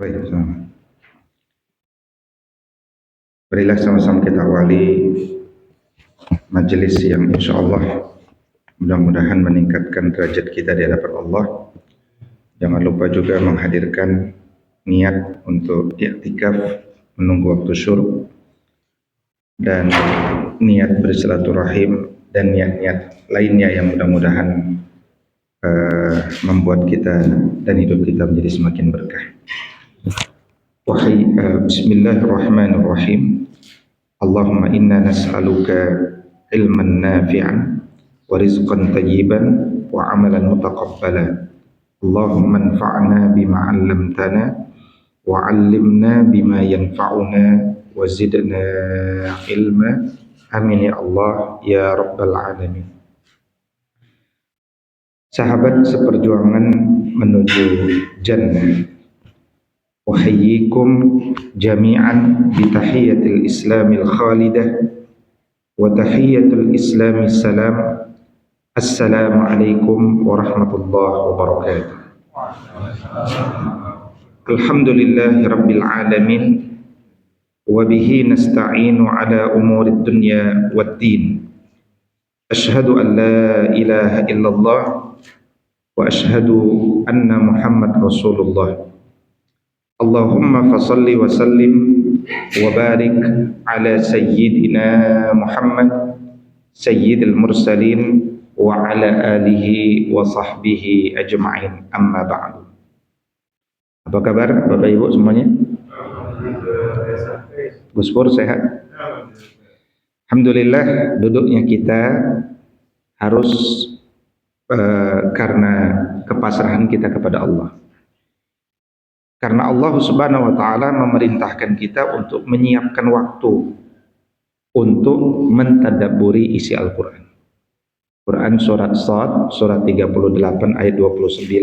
Baik, sama. Marilah sama-sama kita awali majelis yang insya Allah mudah-mudahan meningkatkan derajat kita di hadapan Allah. Jangan lupa juga menghadirkan niat untuk i'tikaf menunggu waktu syuruk dan niat bersilaturahim dan niat-niat lainnya yang mudah-mudahan membuat kita dan hidup kita menjadi semakin berkah. Bismillahirrahmanirrahim. Allahumma inna nas'aluka ilman nafi'an wa rizqan tayyiban wa amalan mutaqabbala. Allahumma anfa'na bima 'allamtana wa 'allimna bima yanfa'una wa zidna ilma. Amin ya Allah ya rabbal alamin. Sahabat seperjuangan menuju jannah, uhayyikum jami'an bi tahiyyatil islamil khalidah wa tahiyyatul islami salam. Assalamualaikum warahmatullahi wabarakatuh. Alhamdulillahi rabbil alamin wa bihi nasta'inu ala umurid dunya waddin. Ashhadu an la ilaha illallah wa ashhadu anna Muhammad Rasulullah. Allahumma fasalli wa sallim wa barik ala sayyidina Muhammad sayyidil mursalin wa ala alihi wa sahbihi ajma'in, amma ba'du. Apa kabar Bapak Ibu semuanya? Gus Pur sehat? Alhamdulillah. Duduknya kita harus karena kepasrahan kita kepada Allah. Karena Allah Subhanahu wa taala memerintahkan kita untuk menyiapkan waktu untuk mentadabburi isi Al-Qur'an. Quran surat Shad surat 38 ayat 29,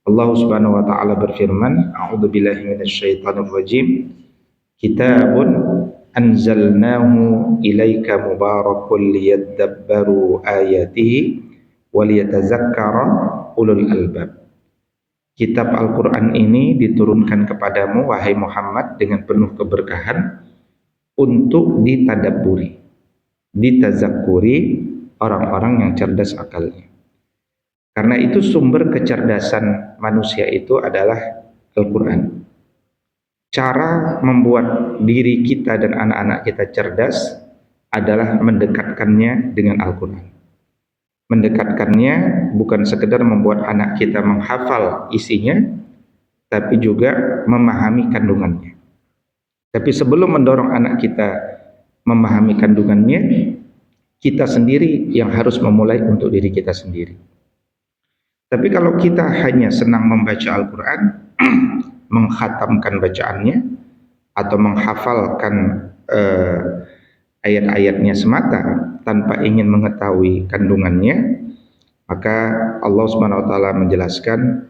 Allah Subhanahu wa taala berfirman, a'udzubillahi minasyaitonir rajim. Kitabun anzalnahu ilaika mubarakun liyadabbaru ayatihi wa liyatazakkara ulul albab. Kitab Al-Quran ini diturunkan kepadamu wahai Muhammad dengan penuh keberkahan untuk ditadabburi, ditazakkuri orang-orang yang cerdas akalnya. Karena itu sumber kecerdasan manusia itu adalah Al-Quran. Cara membuat diri kita dan anak-anak kita cerdas adalah mendekatkannya dengan Al-Quran. Mendekatkannya bukan sekedar membuat anak kita menghafal isinya, tapi juga memahami kandungannya. Tapi sebelum mendorong anak kita memahami kandungannya, kita sendiri yang harus memulai untuk diri kita sendiri. Tapi kalau kita hanya senang membaca Al-Quran, mengkhatamkan bacaannya, atau menghafalkan ayat-ayatnya semata tanpa ingin mengetahui kandungannya, maka Allah Subhanahu wa taala menjelaskan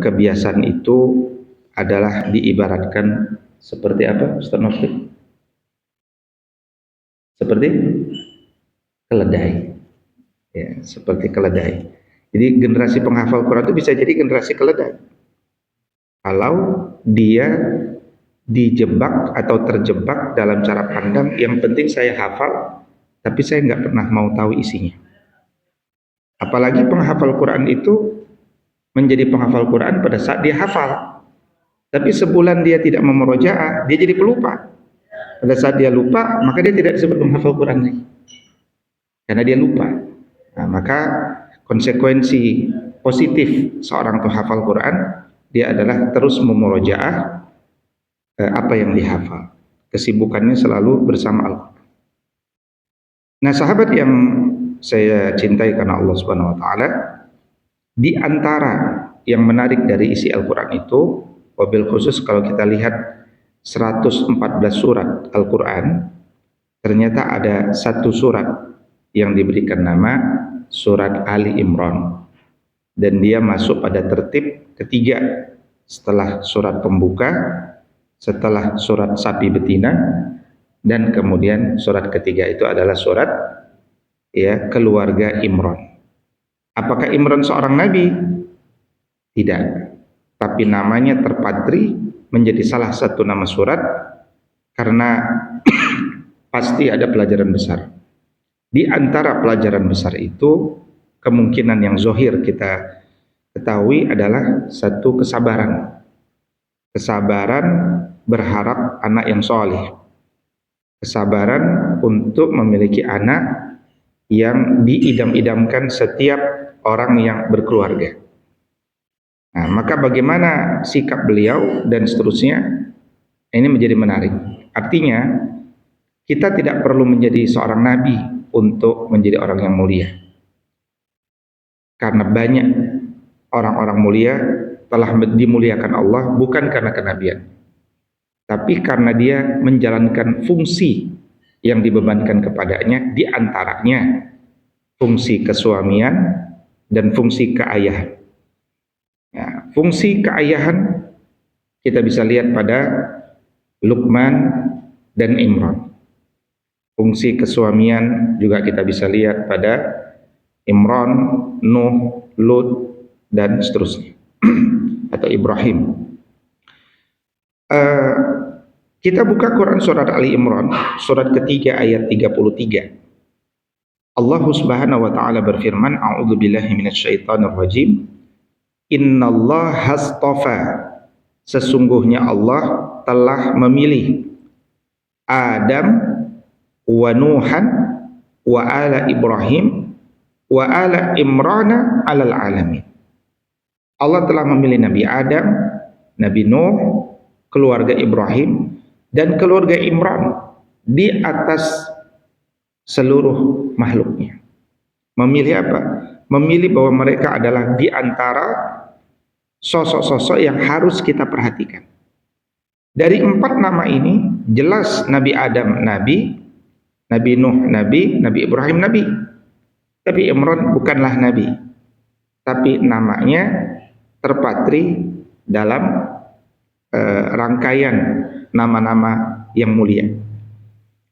kebiasaan itu adalah diibaratkan seperti apa, Ustaz Nofik? Seperti keledai. Ya, seperti keledai. Jadi generasi penghafal Quran itu bisa jadi generasi keledai. Kalau dia dijebak atau terjebak dalam cara pandang, yang penting saya hafal, tapi saya nggak pernah mau tahu isinya. Apalagi penghafal Quran itu menjadi penghafal Quran pada saat dia hafal, tapi sebulan dia tidak memurojaah, dia jadi pelupa. Pada saat dia lupa, maka dia tidak disebut penghafal Quran lagi, karena dia lupa. Nah, maka konsekuensi positif seorang penghafal Quran, dia adalah terus memurojaah apa yang dihafal. Kesibukannya selalu bersama Al-Quran. Nah, sahabat yang saya cintai karena Allah Subhanahu wa taala, di antara yang menarik dari isi Al-Quran itu, wabil khusus kalau kita lihat 114 surat Al-Quran, ternyata ada satu surat yang diberikan nama surat Ali Imran, dan dia masuk pada tertib ketiga setelah surat pembuka, setelah surat sapi betina, dan kemudian surat ketiga itu adalah surat keluarga Imran. Apakah Imran seorang nabi? Tidak. tapi namanya terpatri menjadi salah satu nama surat karena pasti ada pelajaran besar. Di antara pelajaran besar itu, kemungkinan yang zohir kita ketahui adalah satu kesabaran. Kesabaran berharap anak yang soleh. Kesabaran untuk memiliki anak yang diidam-idamkan setiap orang yang berkeluarga. Nah, maka bagaimana sikap beliau dan seterusnya, ini menjadi menarik. Artinya, kita tidak perlu menjadi seorang nabi untuk menjadi orang yang mulia. Karena banyak orang-orang mulia telah dimuliakan Allah bukan karena kenabian, tapi karena dia menjalankan fungsi yang dibebankan kepadanya, di antaranya fungsi kesuamian dan fungsi keayahan. Ya, fungsi keayahan kita bisa lihat pada Luqman dan Imran. Fungsi kesuamian juga kita bisa lihat pada Imran, Nuh, Lut, dan seterusnya. Atau Ibrahim. Kita buka Quran surat Ali Imran, surat ketiga ayat 33. Allah Subhanahu wa taala berfirman, A'udzubillahi minasyaitonir rajim. Innallaha hastafa, sesungguhnya Allah telah memilih Adam wa Nuhan wa ala Ibrahim wa ala Imrana alal alamin. Allah telah memilih Nabi Adam, Nabi Nuh, keluarga Ibrahim dan keluarga Imran di atas seluruh makhluknya. Memilih apa? Memilih bahwa mereka adalah di antara sosok-sosok yang harus kita perhatikan. Dari 4 nama ini jelas Nabi Adam Nabi, Nabi Nuh Nabi, Nabi Ibrahim Nabi. Tapi Imran bukanlah Nabi, tapi namanya terpatri dalam rangkaian nama-nama yang mulia.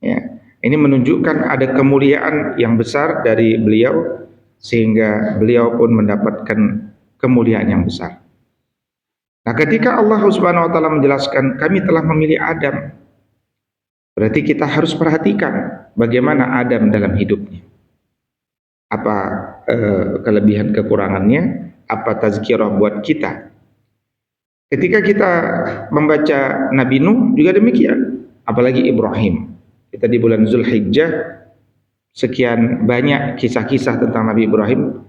Ya, ini menunjukkan ada kemuliaan yang besar dari beliau, sehingga beliau pun mendapatkan kemuliaan yang besar. Nah, ketika Allah Subhanahu wa taala menjelaskan kami telah memilih Adam, berarti kita harus perhatikan bagaimana Adam dalam hidupnya. Apa kelebihan kekurangannya, apa tazkirah buat kita. Ketika kita membaca Nabi Nuh juga demikian, apalagi Ibrahim. Kita di bulan Zulhijjah, sekian banyak kisah-kisah tentang Nabi Ibrahim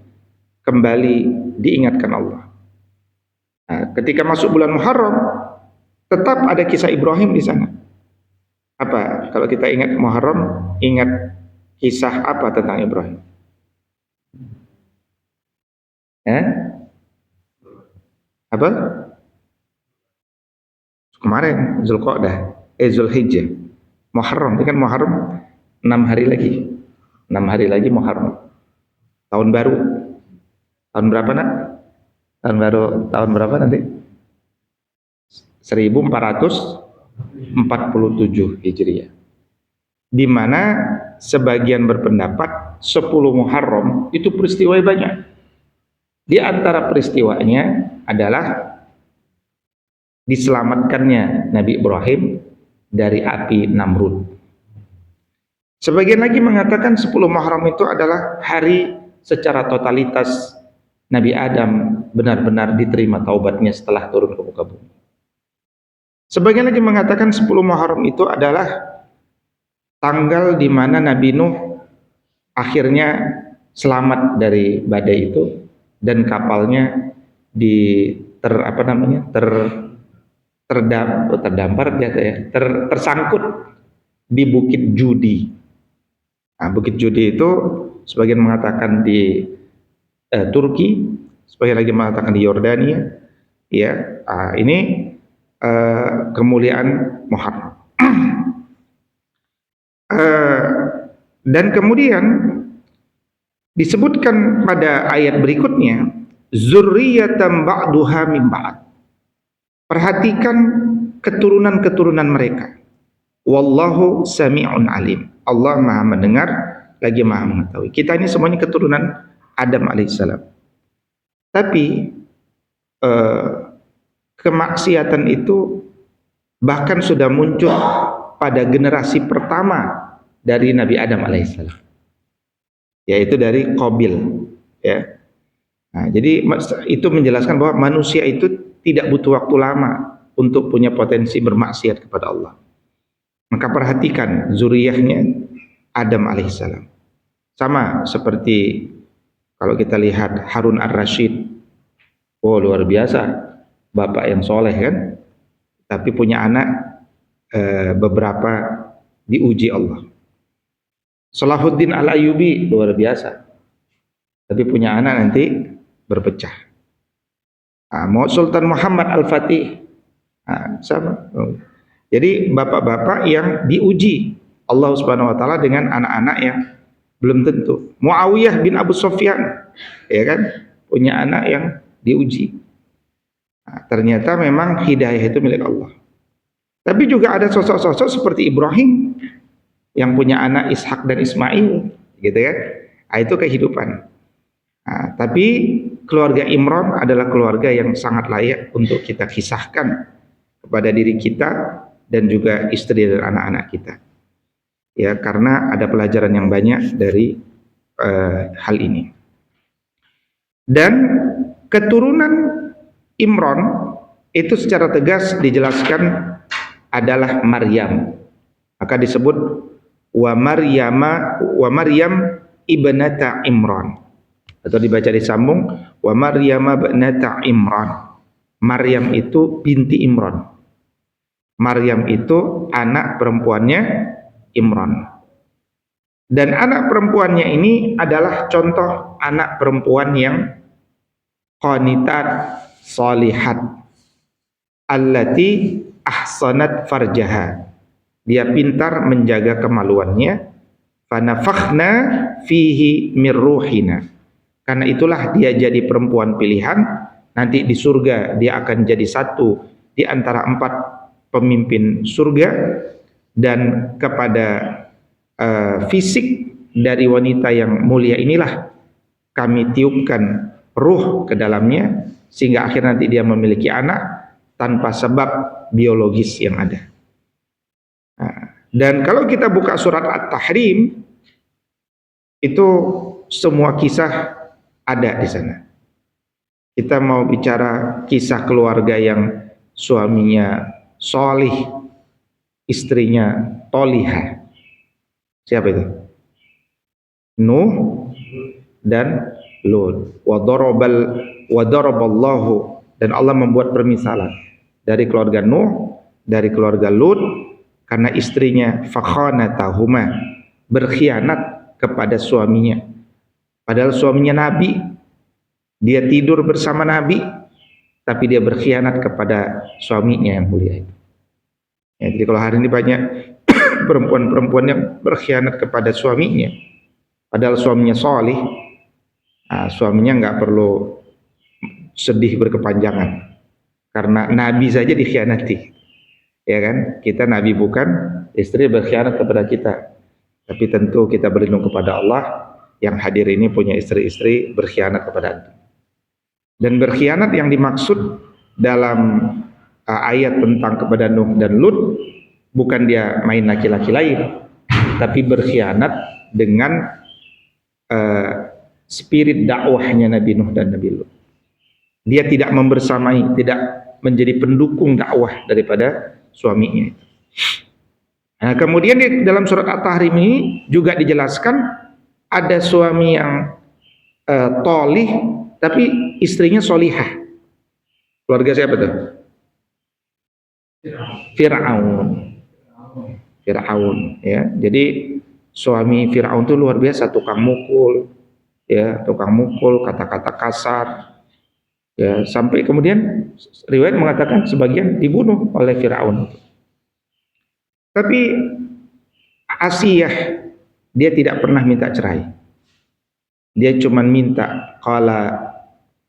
kembali diingatkan Allah. Nah, ketika masuk bulan Muharram, tetap ada kisah Ibrahim di sana. Apa? Kalau kita ingat Muharram, ingat kisah apa tentang Ibrahim? Apa? Kemarin Zulhijjah. Muharram, ini kan Muharram 6 hari lagi. 6 hari lagi Muharram. Tahun baru. Tahun berapa nak? Tahun baru tahun berapa nanti? 1447 Hijriah. Di mana sebagian berpendapat 10 Muharram itu peristiwa banyak. Di antara peristiwanya adalah diselamatkannya Nabi Ibrahim dari api Namrud. Sebagian lagi mengatakan 10 Muharram itu adalah hari secara totalitas Nabi Adam benar-benar diterima taubatnya setelah turun ke muka bumi. Sebagian lagi mengatakan 10 Muharram itu adalah tanggal di mana Nabi Nuh akhirnya selamat dari badai itu dan kapalnya tersangkut di Bukit Judi. Nah, Bukit Judi itu sebagian mengatakan di Turki, sebagian lagi mengatakan di Yordania. Ya, ini kemuliaan Muharram. Dan kemudian disebutkan pada ayat berikutnya, zurriyatan ba'duha min ba'd. Perhatikan keturunan-keturunan mereka. Wallahu sami'un alim. Allah Maha mendengar lagi Maha mengetahui. Kita ini semuanya keturunan Adam alaihissalam. Tapi kemaksiatan itu bahkan sudah muncul pada generasi pertama dari Nabi Adam alaihissalam, yaitu dari Qabil, ya. Nah, jadi itu menjelaskan bahwa manusia itu tidak butuh waktu lama untuk punya potensi bermaksiat kepada Allah. Maka perhatikan zuriyahnya Adam alaihissalam. Sama seperti kalau kita lihat Harun ar-Rasyid. Oh, luar biasa, bapak yang soleh kan, tapi punya anak beberapa diuji Allah. Salahuddin al-Ayyubi luar biasa, tapi punya anak nanti berpecah. Sultan Muhammad al-Fatih sama. Jadi bapak-bapak yang diuji Allah Subhanahu wa taala dengan anak-anak yang belum tentu. Muawiyah bin Abu Sufyan, ya kan, punya anak yang diuji. Ternyata memang hidayah itu milik Allah. Tapi juga ada sosok-sosok seperti Ibrahim yang punya anak Ishak dan Ismail, gitu kan. Itu kehidupan. Tapi keluarga Imran adalah keluarga yang sangat layak untuk kita kisahkan kepada diri kita dan juga istri dan anak-anak kita. Ya, karena ada pelajaran yang banyak dari hal ini. Dan keturunan Imran itu secara tegas dijelaskan adalah Maryam. Maka disebut wa Maryam ibnata Imran. Atau dibaca disambung wa Maryam ibnata Imran. Maryam itu binti Imran. Maryam itu anak perempuannya Imran. Dan anak perempuannya ini adalah contoh anak perempuan yang qanitat sholihat allati ahsanat farjaha. Dia pintar menjaga kemaluannya. Fanafakhna fihi mir ruhina. Karena itulah dia jadi perempuan pilihan. Nanti di surga dia akan jadi satu di antara 4 pemimpin surga. Dan kepada fisik dari wanita yang mulia inilah kami tiupkan ruh ke dalamnya, sehingga akhir nanti dia memiliki anak tanpa sebab biologis yang ada. Dan kalau kita buka surat At-Tahrim, itu semua kisah ada di sana. Kita mau bicara kisah keluarga yang suaminya solih, istrinya tolihah. Siapa itu? Nuh dan Lut. Wa daraballahu, dan Allah membuat permisalan dari keluarga Nuh, dari keluarga Lut, karena istrinya fakhanatahuma, berkhianat kepada suaminya. Padahal suaminya Nabi, dia tidur bersama Nabi, tapi dia berkhianat kepada suaminya yang mulia itu. Ya, jadi kalau hari ini banyak perempuan-perempuan yang berkhianat kepada suaminya, padahal suaminya solih, suaminya nggak perlu sedih berkepanjangan, karena Nabi saja dikhianati, ya kan? Kita Nabi bukan, istri berkhianat kepada kita, tapi tentu kita berlindung kepada Allah. Yang hadir ini punya istri-istri berkhianat kepada antum. Dan berkhianat yang dimaksud dalam ayat tentang kepada Nuh dan Lut bukan dia main laki-laki lain, tapi berkhianat dengan spirit dakwahnya Nabi Nuh dan Nabi Lut. Dia tidak membersamai, tidak menjadi pendukung dakwah daripada suaminya. Nah, kemudian di dalam surat At-Tahrim ini juga dijelaskan ada suami yang tolih tapi istrinya solihah. Keluarga siapa tuh? Fir'aun, ya. Jadi suami Fir'aun itu luar biasa, tukang mukul, ya, kata-kata kasar, ya, sampai kemudian riwayat mengatakan sebagian dibunuh oleh Fir'aun. Tapi Asiyah, dia tidak pernah minta cerai. Dia cuma minta, qala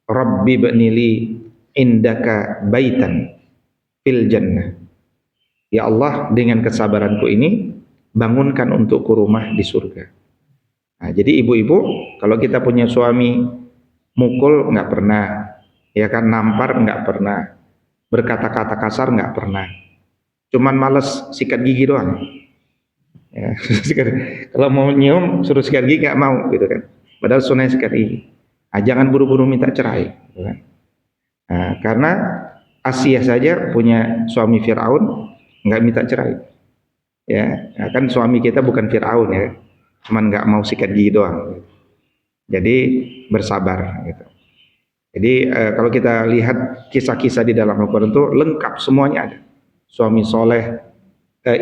rabbi ba'nili indaka baitan fil jannah. Ya Allah, dengan kesabaranku ini bangunkan untukku rumah di surga. Nah, jadi ibu-ibu, kalau kita punya suami mukul nggak pernah, ya kan, nampar nggak pernah, berkata-kata kasar nggak pernah. Cuman males sikat gigi doang. Ya, kalau mau nyium suruh sikat gigi nggak mau gitu kan. Padahal sunnah sikat gigi. Jangan buru-buru minta cerai. Gitu kan. Karena Asia saja punya suami Fir'aun nggak minta cerai. Ya, kan suami kita bukan Fir'aun ya, cuman nggak mau sikat gigi doang. Jadi bersabar gitu. Jadi kalau kita lihat kisah-kisah di dalam Al-Quran itu lengkap semuanya ada. Suami soleh,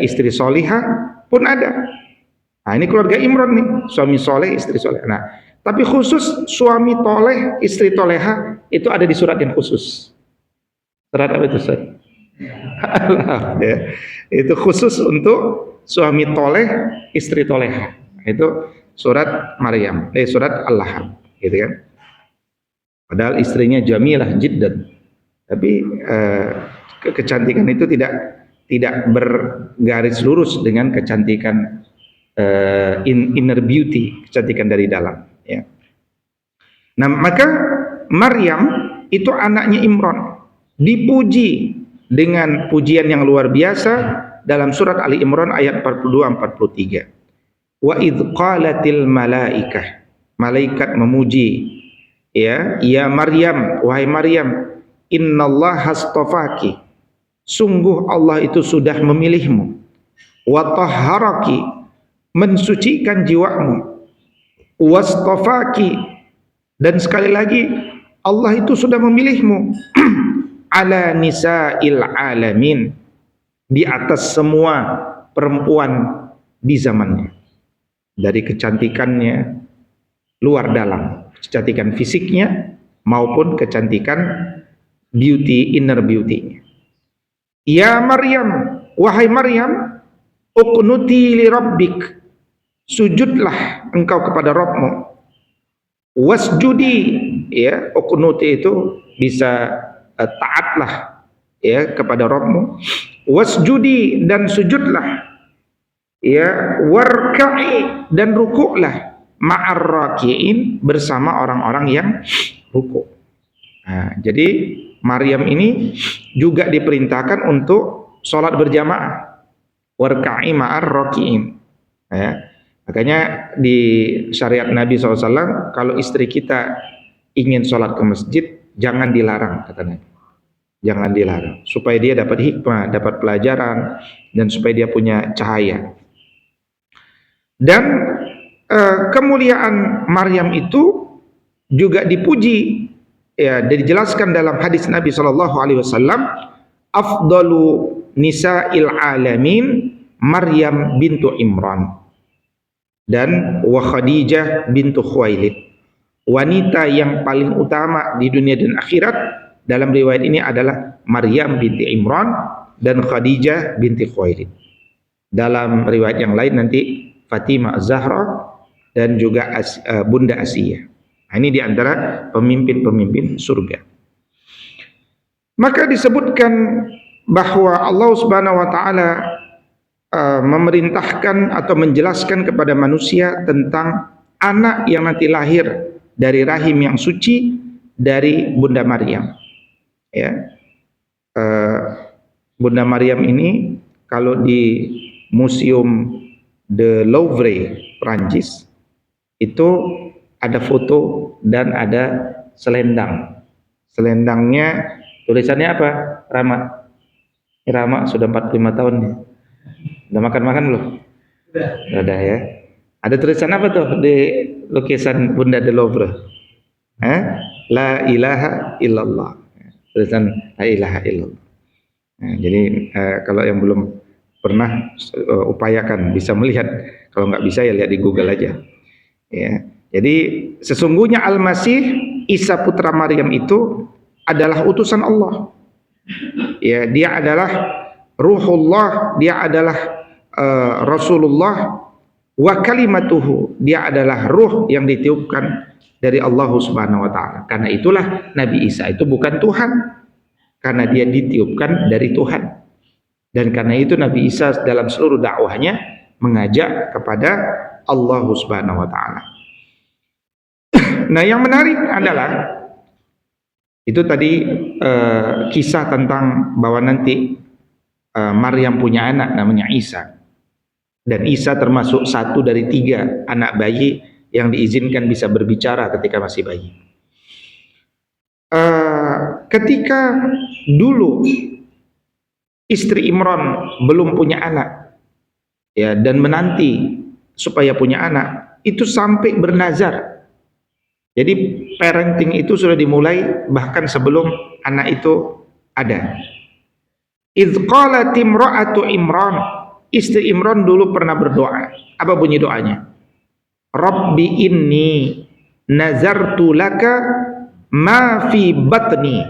istri solihah pun ada. Nah ini keluarga Imran nih, suami soleh, istri soleh. Nah tapi khusus suami toleh, istri toleha itu ada di surat yang khusus. Surat apa itu Ustaz? Ya. Itu khusus untuk suami toleh, istri toleha. Itu surat Maryam, surat Al-Lahab, gitu kan? Padahal istrinya jamilah jiddan, tapi kecantikan itu tidak bergaris lurus dengan kecantikan inner beauty, kecantikan dari dalam. Ya. Nah maka Maryam itu anaknya Imran, dipuji dengan pujian yang luar biasa dalam surat Ali Imran ayat 42-43. Wa idh qalatil malaikah, malaikat memuji, ya Maryam, wahai Maryam, innallaha astafaki, sungguh Allah itu sudah memilihmu, wa tahharaki, mensucikan jiwamu, wastafaki, dan sekali lagi Allah itu sudah memilihmu ala nisa'il alamin, di atas semua perempuan di zamannya, dari kecantikannya luar dalam, kecantikan fisiknya maupun kecantikan beauty, inner beauty-nya. Ya Maryam, wahai Maryam, uqnuti li rabbik, sujudlah engkau kepada Rabbmu, wasjudi, ya uqnuti itu bisa taatlah ya kepada Rabbmu, wasjudi, dan sujudlah, ya warka'i, dan rukuklah, ma'ar raki'in, bersama orang-orang yang rukuk. Nah, jadi Maryam ini juga diperintahkan untuk sholat berjamaah, warka'i ma'ar raki'in. Ya. Makanya di syariat Nabi SAW, kalau istri kita ingin sholat ke masjid, jangan dilarang, kata Nabi. Jangan dilarang, supaya dia dapat hikmah, dapat pelajaran, dan supaya dia punya cahaya. Dan kemuliaan Maryam itu juga dipuji, ya, dijelaskan dalam hadis Nabi SAW, afdalu nisa'il alamin Maryam bintu Imran, dan wa Khadijah bintu Khuwailid, wanita yang paling utama di dunia dan akhirat dalam riwayat ini adalah Maryam binti Imran dan Khadijah binti Khuwailid. Dalam riwayat yang lain nanti Fatimah Az-Zahra dan juga Bunda Asiyah. Nah, ini diantara pemimpin-pemimpin surga. Maka disebutkan bahwa Allah Subhanahu wa taala memerintahkan atau menjelaskan kepada manusia tentang anak yang nanti lahir dari rahim yang suci dari Bunda Maryam. Ya, Bunda Maryam ini kalau di Museum de Louvre Prancis itu ada foto dan ada selendang. Selendangnya tulisannya apa? Rama sudah 45 tahun nih. Udah makan-makan belum? Udah ya. Ada tulisan apa tuh di lukisan Bunda de Louvre? La ilaha illallah. Tulisan la ilaha illallah. Nah, jadi kalau yang belum pernah upayakan bisa melihat, kalau nggak bisa ya lihat di Google aja. Ya. Jadi sesungguhnya Al-Masih Isa putra Maryam itu adalah utusan Allah. Ya, dia adalah Ruhullah, dia adalah Rasulullah, wa kalimatuhu, dia adalah ruh yang ditiupkan dari Allah Subhanahu wa taala. Karena itulah Nabi Isa itu bukan Tuhan, karena dia ditiupkan dari Tuhan. Dan karena itu Nabi Isa dalam seluruh dakwahnya mengajak kepada Allah Subhanahu wa taala. Nah, yang menarik adalah Itu tadi kisah tentang bahwa nanti Maryam punya anak namanya Isa. Dan Isa termasuk satu dari 3 anak bayi yang diizinkan bisa berbicara ketika masih bayi. Ketika dulu istri Imran belum punya anak, ya, dan menanti supaya punya anak, itu sampai bernazar. Jadi parenting itu sudah dimulai bahkan sebelum anak itu ada. Idz qalat imra'atu Imran, istri Imran dulu pernah berdoa. Apa bunyi doanya? Rabbi inni nazartu laka ma fi batni.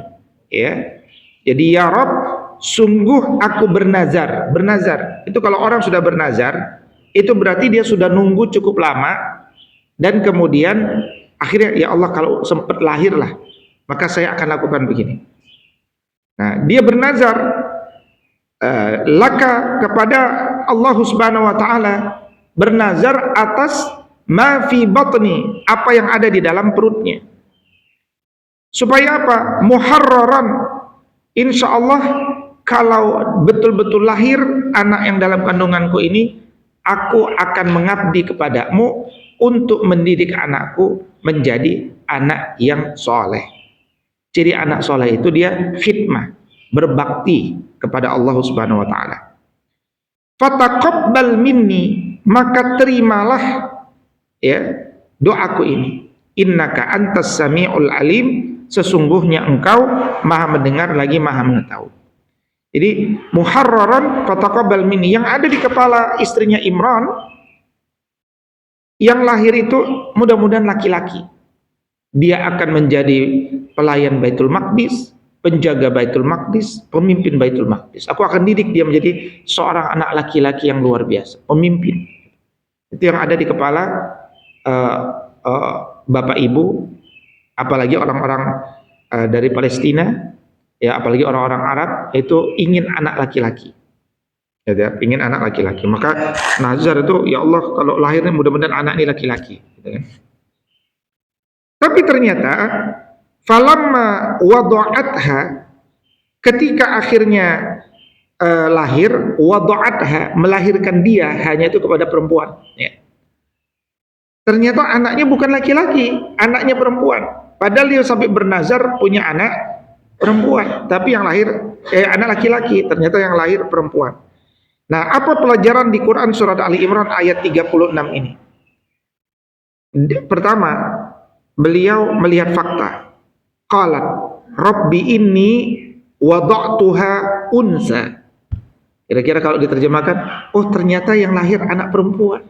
Ya. Jadi ya Rabb, sungguh aku bernazar. Bernazar itu kalau orang sudah bernazar, itu berarti dia sudah nunggu cukup lama, dan kemudian akhirnya ya Allah kalau sempat lahir lah, maka saya akan lakukan begini. Nah, dia bernazar laka kepada Allah Subhanahu wa taala, bernazar atas ma fi batni, apa yang ada di dalam perutnya. Supaya apa? Muharraran, insyaallah kalau betul-betul lahir anak yang dalam kandunganku ini, aku akan mengabdi kepadamu untuk mendidik anakku menjadi anak yang soleh. Jadi anak soleh itu dia khidmah, berbakti kepada Allah Subhanahu wa taala. Fataqabbal minni, maka terimalah ya doaku ini. Innaka antas samiul alim, sesungguhnya engkau maha mendengar lagi maha mengetahui. Jadi muharraran fataqabbal minni, yang ada di kepala istrinya Imran yang lahir itu mudah-mudahan laki-laki. Dia akan menjadi pelayan Baitul Maqdis, penjaga Baitul Maqdis, pemimpin Baitul Maqdis. Aku akan didik dia menjadi seorang anak laki-laki yang luar biasa, pemimpin. Itu yang ada di kepala bapak ibu, apalagi orang-orang dari Palestina, ya, apalagi orang-orang Arab itu ingin anak laki-laki. Ya, ingin anak laki-laki. Maka nazar itu, ya Allah kalau lahirnya mudah-mudahan anak ini laki-laki, gitu kan. Tapi ternyata falamma wada'atha, ketika akhirnya lahir, wada'atha, melahirkan dia hanya itu kepada perempuan, ya. Ternyata anaknya bukan laki-laki, anaknya perempuan. Padahal dia sampai bernazar punya anak perempuan, tapi yang lahir anak laki-laki, ternyata yang lahir perempuan. Nah, apa pelajaran di Quran surat Ali Imran ayat 36 ini? Pertama, beliau melihat fakta. Qalat Rabbi inni wada'tuha unsa. Kira-kira kalau diterjemahkan, oh ternyata yang lahir anak perempuan.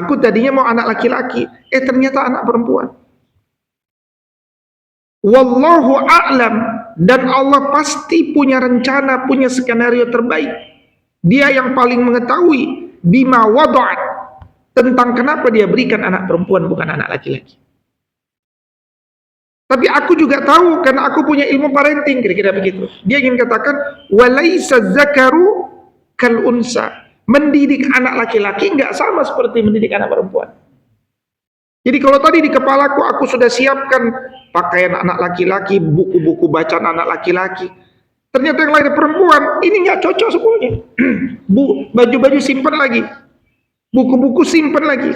Aku tadinya mau anak laki-laki, ternyata anak perempuan. Wallahu a'lam, dan Allah pasti punya rencana, punya skenario terbaik. Dia yang paling mengetahui bima wada'at, tentang kenapa dia berikan anak perempuan bukan anak laki-laki. Tapi aku juga tahu karena aku punya ilmu parenting, kira-kira begitu. Dia ingin katakan walaisa zakaru kal unsa. Mendidik anak laki-laki enggak sama seperti mendidik anak perempuan. Jadi kalau tadi di kepalaku aku sudah siapkan pakaian anak laki-laki, buku-buku bacaan anak laki-laki, ternyata yang lahir perempuan ini enggak cocok semuanya. Baju-baju simpan lagi, buku-buku simpan lagi.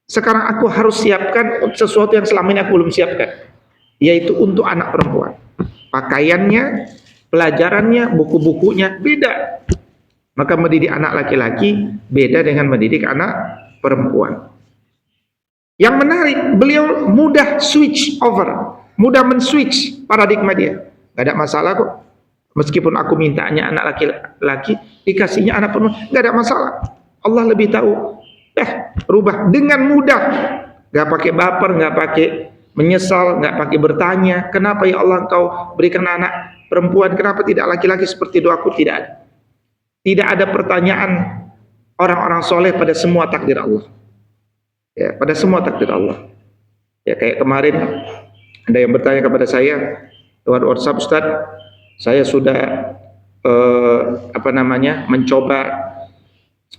Sekarang aku harus siapkan sesuatu yang selama ini aku belum siapkan, yaitu untuk anak perempuan. Pakaiannya, pelajarannya, buku-bukunya beda. Maka mendidik anak laki-laki beda dengan mendidik anak perempuan. Yang menarik, beliau mudah switch over, mudah men-switch paradigma dia. Gak ada masalah kok. Meskipun aku mintanya anak laki-laki, dikasihnya anak perempuan, gak ada masalah. Allah lebih tahu. Rubah dengan mudah. Gak pakai baper, gak pakai menyesal, gak pakai bertanya, kenapa ya Allah engkau berikan anak perempuan, kenapa tidak laki-laki seperti doaku? Tidak ada. Tidak ada pertanyaan orang-orang soleh pada semua takdir Allah. Ya, pada semua takdir Allah. Ya, kayak kemarin ada yang bertanya kepada saya lewat WhatsApp, Ustaz, saya sudah mencoba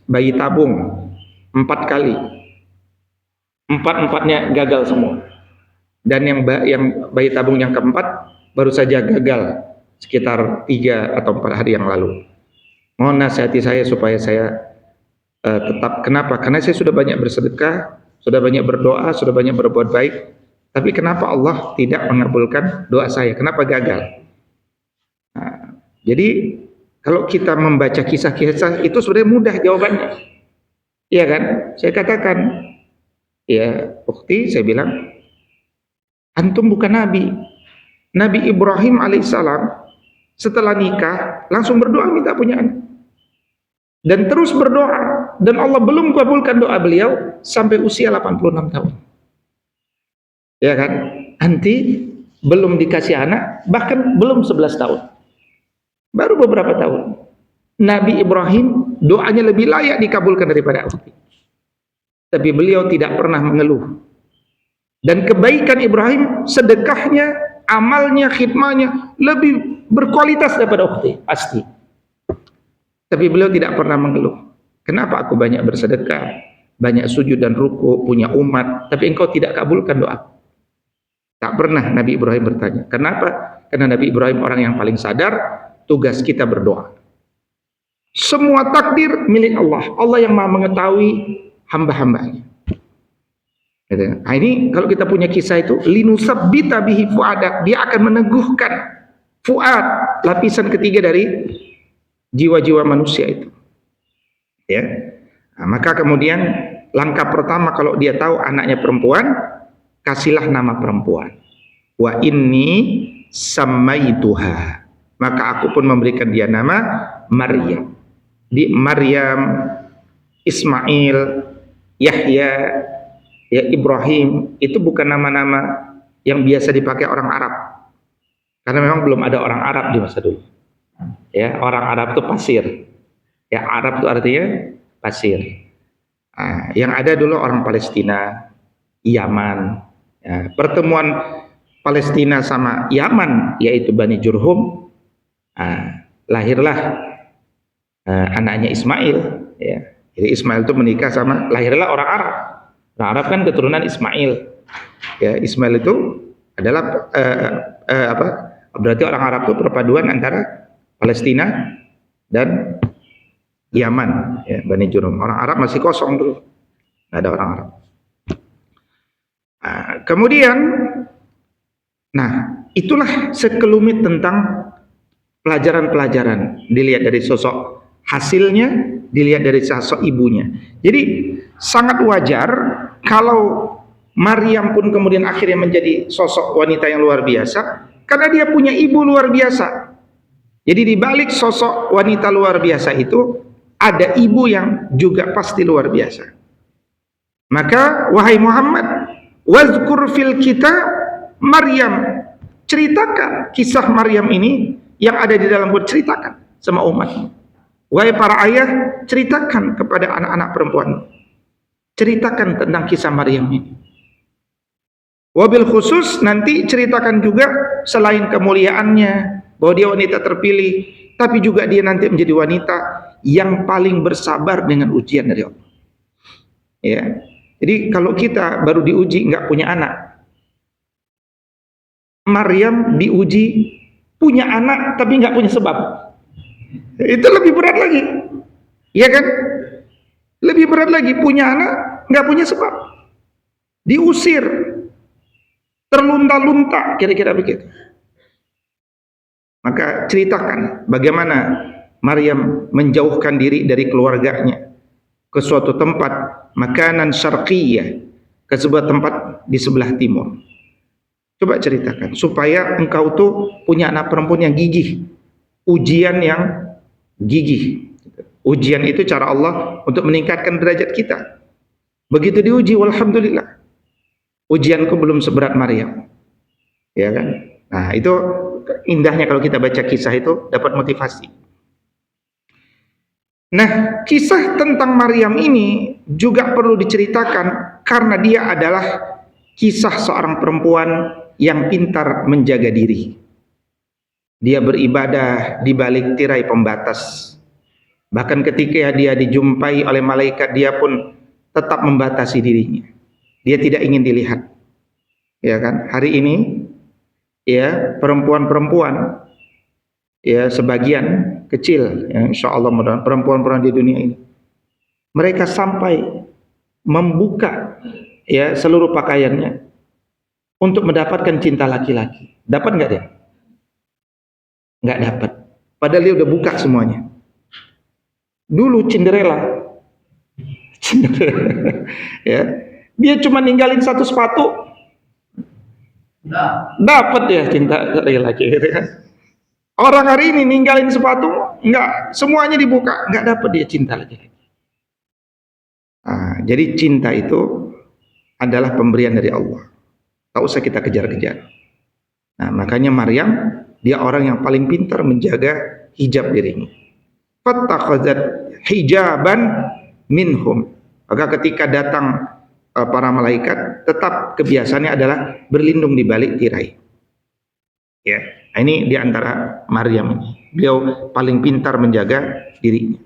bayi tabung 4 kali. 4-4-nya gagal semua. Dan yang bayi tabung yang keempat baru saja gagal sekitar 3 atau 4 hari yang lalu. Mohon nasihati saya supaya saya tetap. Kenapa? Karena saya sudah banyak bersedekah, sudah banyak berdoa, sudah banyak berbuat baik. Tapi kenapa Allah tidak mengabulkan doa saya? Kenapa gagal? Nah, jadi kalau kita membaca kisah-kisah itu sebenarnya mudah jawabannya. Iya kan? Saya katakan, ya bukti saya bilang, antum bukan nabi. Nabi Ibrahim alaihissalam setelah nikah langsung berdoa minta punya anak. Dan terus berdoa, dan Allah belum kabulkan doa beliau sampai usia 86 tahun. Ya kan? Nanti belum dikasih anak, bahkan belum 11 tahun. Baru beberapa tahun. Nabi Ibrahim doanya lebih layak dikabulkan daripada Uti. Tapi beliau tidak pernah mengeluh. Dan kebaikan Ibrahim, sedekahnya, amalnya, khidmahnya lebih berkualitas daripada Uti, pasti. Tapi beliau tidak pernah mengeluh. Kenapa aku banyak bersedekah, banyak sujud dan ruku, punya umat, tapi engkau tidak kabulkan doa? Tak pernah Nabi Ibrahim bertanya. Kenapa? Karena Nabi Ibrahim orang yang paling sadar, tugas kita berdoa. Semua takdir milik Allah. Allah yang maha mengetahui hamba-hambanya. Nah, ini kalau kita punya kisah itu, linusabbita bihi fuadak, dia akan meneguhkan fuad, lapisan ketiga dari jiwa-jiwa manusia itu. Ya. Nah, maka kemudian langkah pertama kalau dia tahu anaknya perempuan, kasihlah nama perempuan. Wa inni samaituha. Maka aku pun memberikan dia nama Maryam. Di Maryam, Ismail, Yahya, ya Ibrahim itu bukan nama-nama yang biasa dipakai orang Arab. Karena memang belum ada orang Arab di masa dulu. Ya, orang Arab itu pasir. Ya, Arab itu artinya pasir. Nah, yang ada dulu orang Palestina, Yaman. Ya, pertemuan Palestina sama Yaman yaitu Bani Jurhum. Lahirlah anaknya Ismail. Ya. Jadi Ismail itu menikah sama, lahirlah orang Arab. Orang Arab kan keturunan Ismail. Ya, Ismail itu adalah berarti orang Arab itu perpaduan antara Palestina dan Yaman. Ya, Bani Jurhum. Orang Arab masih kosong dulu, nggak ada orang Arab. Kemudian, nah itulah sekelumit tentang pelajaran-pelajaran dilihat dari sosok hasilnya, dilihat dari sosok ibunya. Jadi sangat wajar kalau Maryam pun kemudian akhirnya menjadi sosok wanita yang luar biasa karena dia punya ibu luar biasa. Jadi di balik sosok wanita luar biasa itu ada ibu yang juga pasti luar biasa. Maka wahai Muhammad, wazkur fil kitab Maryam, ceritakan kisah Maryam ini yang ada di dalam Quran, ceritakan sama umatmu. Wahai para ayah, ceritakan kepada anak-anak perempuan, ceritakan tentang kisah Maryam ini. Wabil khusus nanti ceritakan juga selain kemuliaannya, bahwa dia wanita terpilih, tapi juga dia nanti menjadi wanita yang paling bersabar dengan ujian dari Allah. Ya, jadi kalau kita baru diuji nggak punya anak, Maryam diuji punya anak tapi nggak punya sebab, itu lebih berat lagi, ya kan? Lebih berat lagi, punya anak nggak punya sebab, diusir, terlunta-lunta, kira-kira begitu. Maka ceritakan bagaimana Maryam menjauhkan diri dari keluarganya ke suatu tempat makanan syarqiyah, ke sebuah tempat di sebelah timur. Coba ceritakan supaya engkau tuh punya anak perempuan yang gigih, ujian yang gigih. Ujian itu cara Allah untuk meningkatkan derajat kita. Begitu diuji, walhamdulillah, ujianku belum seberat Maryam, ya kan? Nah itu indahnya kalau kita baca kisah itu dapat motivasi. Nah, kisah tentang Maryam ini juga perlu diceritakan karena dia adalah kisah seorang perempuan yang pintar menjaga diri. Dia beribadah di balik tirai pembatas. Bahkan ketika dia dijumpai oleh malaikat, dia pun tetap membatasi dirinya. Dia tidak ingin dilihat. ya kan? Hari ini ya perempuan-perempuan ya sebagian kecil ya insya Allah mudah perempuan-perempuan di dunia ini mereka sampai membuka ya seluruh pakaiannya untuk mendapatkan cinta laki-laki. Dapat nggak dia? Nggak dapat. Padahal dia udah buka semuanya. Dulu Cinderella ya dia cuma ninggalin satu sepatu dapat ya cinta laki-laki gitu kan. Orang hari ini ninggalin sepatu enggak, semuanya dibuka, enggak dapat dia cinta laki-laki. Nah, jadi cinta itu adalah pemberian dari Allah. Tak usah kita kejar-kejar. Nah, makanya Maryam dia orang yang paling pintar menjaga hijab dirinya. Fattakhazat hijaban minhum. Maka ketika datang para malaikat, tetap kebiasaannya adalah berlindung di balik tirai. Ya, ini diantara Maryam ini. Beliau paling pintar menjaga dirinya.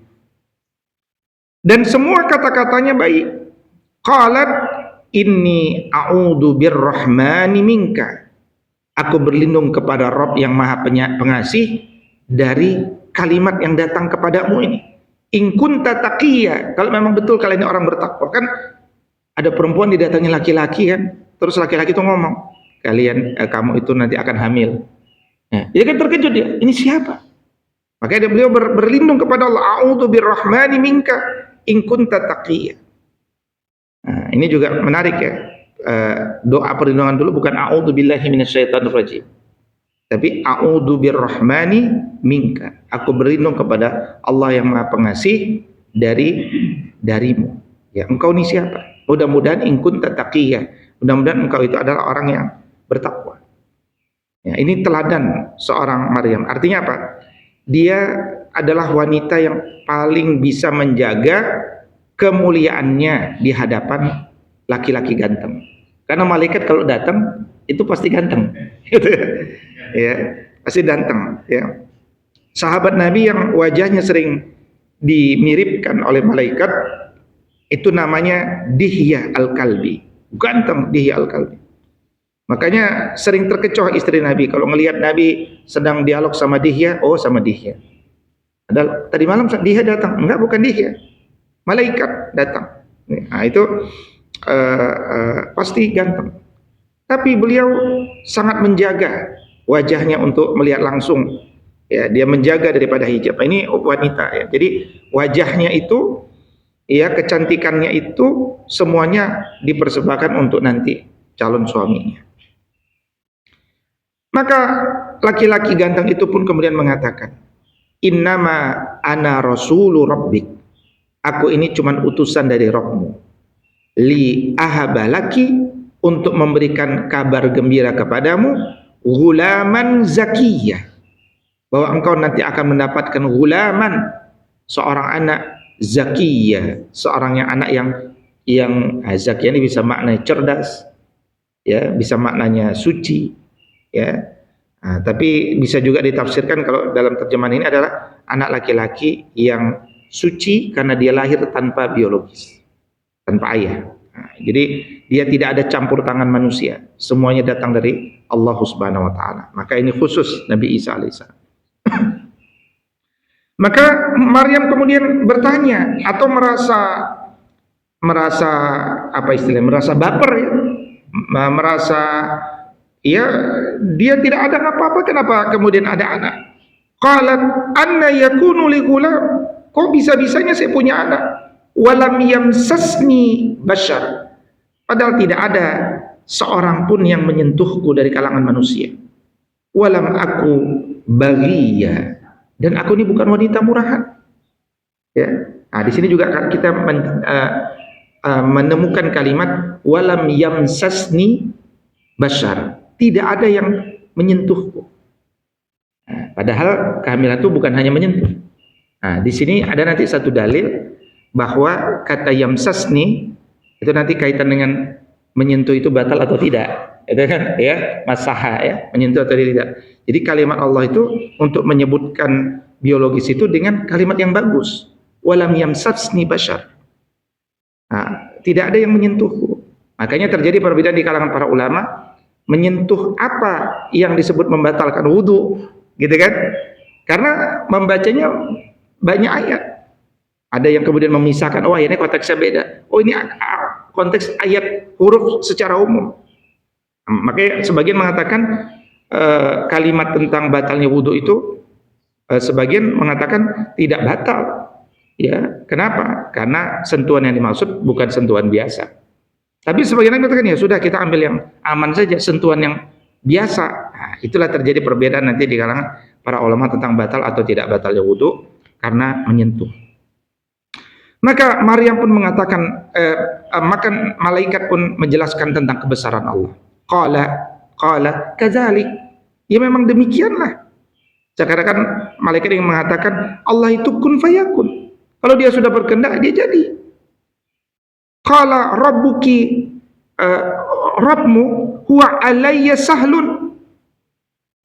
Dan semua kata-katanya baik. Qalat inni a'udzu birrahmani minka. Aku berlindung kepada Rabb yang Maha Pengasih dari kalimat yang datang kepadamu ini. In kunta taqiyya. Kalau memang betul kalian ini orang bertakwa, kan ada perempuan didatangi laki-laki kan, terus laki-laki itu ngomong, kamu itu nanti akan hamil. Ya, dia kan terkejut dia, ini siapa? Makanya beliau berlindung kepada Allah, a'udzu birrahmani minka in kunta taqiyya. Nah, ini juga menarik ya. Doa perlindungan dulu bukan a'udzu billahi minasyaitonir rajim. Tapi a'udzu birrahmani minka. Aku berlindung kepada Allah yang Maha Pengasih darimu. Ya, engkau ini siapa? Mudah-mudahan in kunta taqiyya. Mudah-mudahan engkau itu adalah orang yang bertakwa. Ya, ini teladan seorang Maryam. Artinya apa? Dia adalah wanita yang paling bisa menjaga kemuliaannya di hadapan laki-laki ganteng. Karena malaikat kalau datang itu pasti ganteng, gitu ya, pasti ganteng. Ya. Sahabat Nabi yang wajahnya sering dimiripkan oleh malaikat itu namanya Dihya Al-Kalbi, ganteng Dihya Al-Kalbi. Makanya sering terkecoh istri Nabi kalau melihat Nabi sedang dialog sama Dihya, oh sama Dihya. Padahal tadi malam Dihya datang, enggak bukan Dihya, malaikat datang. Nah itu pasti ganteng. Tapi beliau sangat menjaga wajahnya untuk melihat langsung. Ya, dia menjaga daripada hijab. Ini wanita ya. Jadi wajahnya itu, ya kecantikannya itu semuanya dipersembahkan untuk nanti calon suaminya. Maka laki-laki ganteng itu pun kemudian mengatakan, innama ana rasulu rabbik. Aku ini cuma utusan dari Rabbmu. Li ahabalaki, untuk memberikan kabar gembira kepadamu, gulaman zakiyah, bahwa engkau nanti akan mendapatkan gulaman, seorang anak zakiyah, seorang anak yang zakiyah ini bisa maknanya cerdas, ya bisa maknanya suci, ya. Nah, tapi bisa juga ditafsirkan kalau dalam terjemahan ini adalah anak laki-laki yang suci karena dia lahir tanpa biologis, tanpa ayah. Nah, jadi dia tidak ada campur tangan manusia, semuanya datang dari Allah Subhanahu wa taala. Maka ini khusus Nabi Isa alaihissalam. Maka Maryam kemudian bertanya atau merasa apa istilahnya, merasa baper ya, merasa ya dia tidak ada apa-apa, kenapa kemudian ada anak? Qalat anna yakunu li gulam, kok bisa-bisanya saya punya anak? Walam yamsasni bashar, padahal tidak ada seorang pun yang menyentuhku dari kalangan manusia. Walam aku baghiya, dan aku ini bukan wanita murahan. Ya, nah di sini juga kita menemukan kalimat walam yamsasni bashar, tidak ada yang menyentuhku. Nah, padahal kehamilan itu bukan hanya menyentuh. Nah, di sini ada nanti satu dalil bahwa kata yamsasni itu nanti kaitan dengan menyentuh itu batal atau tidak, itu kan ya, masaha ya, menyentuh atau tidak. Jadi kalimat Allah itu untuk menyebutkan biologis itu dengan kalimat yang bagus, walam yamsasni bashar. Nah, tidak ada yang menyentuhku. Makanya terjadi perbedaan di kalangan para ulama menyentuh apa yang disebut membatalkan wudhu, gitu kan? Karena membacanya banyak ayat. Ada yang kemudian memisahkan, oh ini konteksnya beda. Oh ini konteks ayat huruf secara umum. Makanya sebagian mengatakan kalimat tentang batalnya wudhu itu, sebagian mengatakan tidak batal. Ya, kenapa? Karena sentuhan yang dimaksud bukan sentuhan biasa. Tapi sebagian mengatakan ya sudah kita ambil yang aman saja, sentuhan yang biasa. Nah, itulah terjadi perbedaan nanti di kalangan para ulama tentang batal atau tidak batalnya wudhu karena menyentuh. Maka Maryam pun mengatakan, maka malaikat pun menjelaskan tentang kebesaran Allah. Qala kadzalik. Ya memang demikianlah. Sekarang kan malaikat yang mengatakan Allah itu kun fayakun. Kalau dia sudah berkehendak dia jadi. Qala rabbuki, Rabbmu huwa alayya sahlun.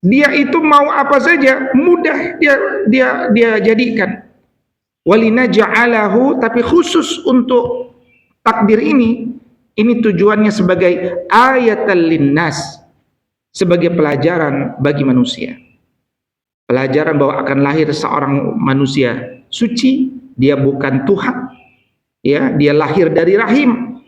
Dia itu mau apa saja mudah dia jadikan. Walinaja'alahu, tapi khusus untuk takdir ini tujuannya sebagai ayatal linnas, sebagai pelajaran bagi manusia. Pelajaran bahwa akan lahir seorang manusia suci, dia bukan Tuhan, ya, dia lahir dari rahim.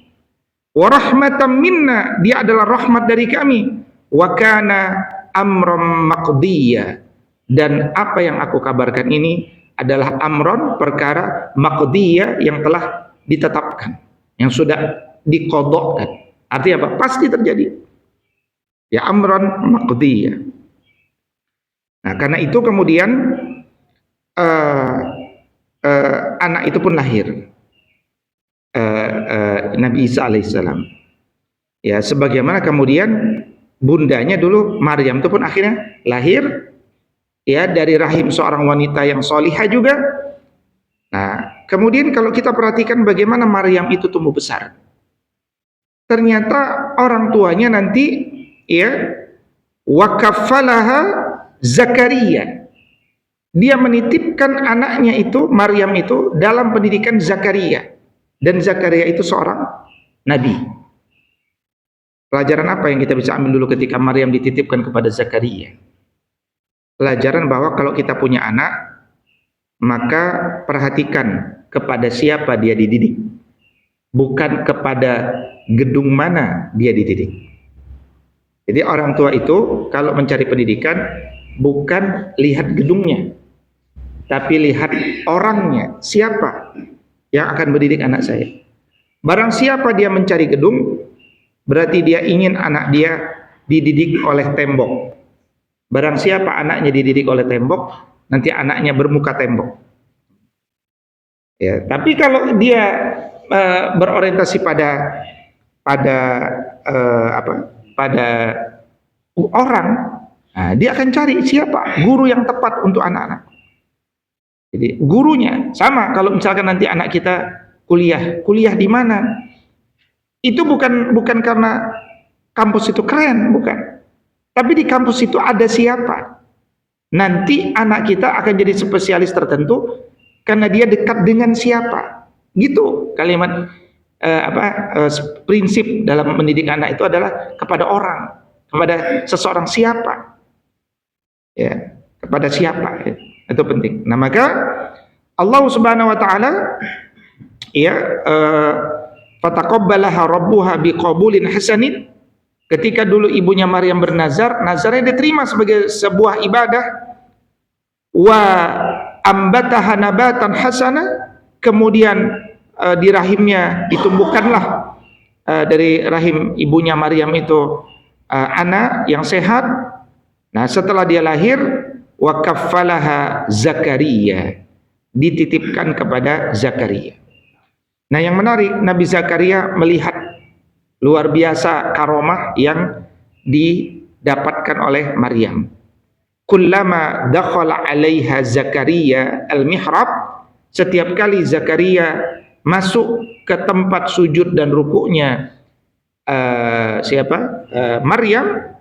Wa rahmatan minna, dia adalah rahmat dari kami. Wa kana amran maqdiyya, dan apa yang aku kabarkan ini adalah amron, perkara, maqdiyah, yang telah ditetapkan, yang sudah diqadhakan. Artinya apa? Pasti terjadi. Ya, amron maqdiyah. Nah, karena itu kemudian anak itu pun lahir, Nabi Isa alaihissalam. Ya, sebagaimana kemudian bundanya dulu Maryam itu pun akhirnya lahir, ya, dari rahim seorang wanita yang solihah juga. Nah, kemudian kalau kita perhatikan bagaimana Maryam itu tumbuh besar, ternyata orang tuanya nanti, ya, wakafalaha Zakaria, dia menitipkan anaknya itu, Maryam itu, dalam pendidikan Zakaria, dan Zakaria itu seorang nabi. Pelajaran apa yang kita bisa ambil dulu ketika Maryam dititipkan kepada Zakaria? Pelajaran bahwa kalau kita punya anak, maka perhatikan kepada siapa dia dididik, bukan kepada gedung mana dia dididik. Jadi orang tua itu kalau mencari pendidikan bukan lihat gedungnya, tapi lihat orangnya, siapa yang akan mendidik anak saya. Barang siapa dia mencari gedung, berarti dia ingin anak dia dididik oleh tembok. Barang siapa anaknya dididik oleh tembok, nanti anaknya bermuka tembok. Ya, tapi kalau dia berorientasi pada orang, nah, dia akan cari siapa guru yang tepat untuk anak-anak. Jadi gurunya sama. Kalau misalkan nanti anak kita kuliah di mana, itu bukan karena kampus itu keren, bukan. Tapi di kampus itu ada siapa. Nanti anak kita akan jadi spesialis tertentu karena dia dekat dengan siapa. Gitu kalimat prinsip dalam mendidik anak itu adalah kepada orang, kepada seseorang siapa. Ya, kepada siapa, ya. Itu penting. Nah, maka Allah Subhanahu wa taala, ya, fataqabbalaha rabbuha biqabulin hasanin. Ketika dulu ibunya Maryam bernazar, nazarnya diterima sebagai sebuah ibadah. Wa ambataha nabatan hasana, kemudian di rahimnya ditumbuhkanlah dari rahim ibunya Maryam itu anak yang sehat. Nah, setelah dia lahir, wa kaffalaha Zakaria, dititipkan kepada Zakaria. Nah, yang menarik, Nabi Zakaria melihat luar biasa karomah yang didapatkan oleh Maryam. Kullama dakhala 'alaiha Zakaria al-mihrab, setiap kali Zakaria masuk ke tempat sujud dan rukuknya Maryam,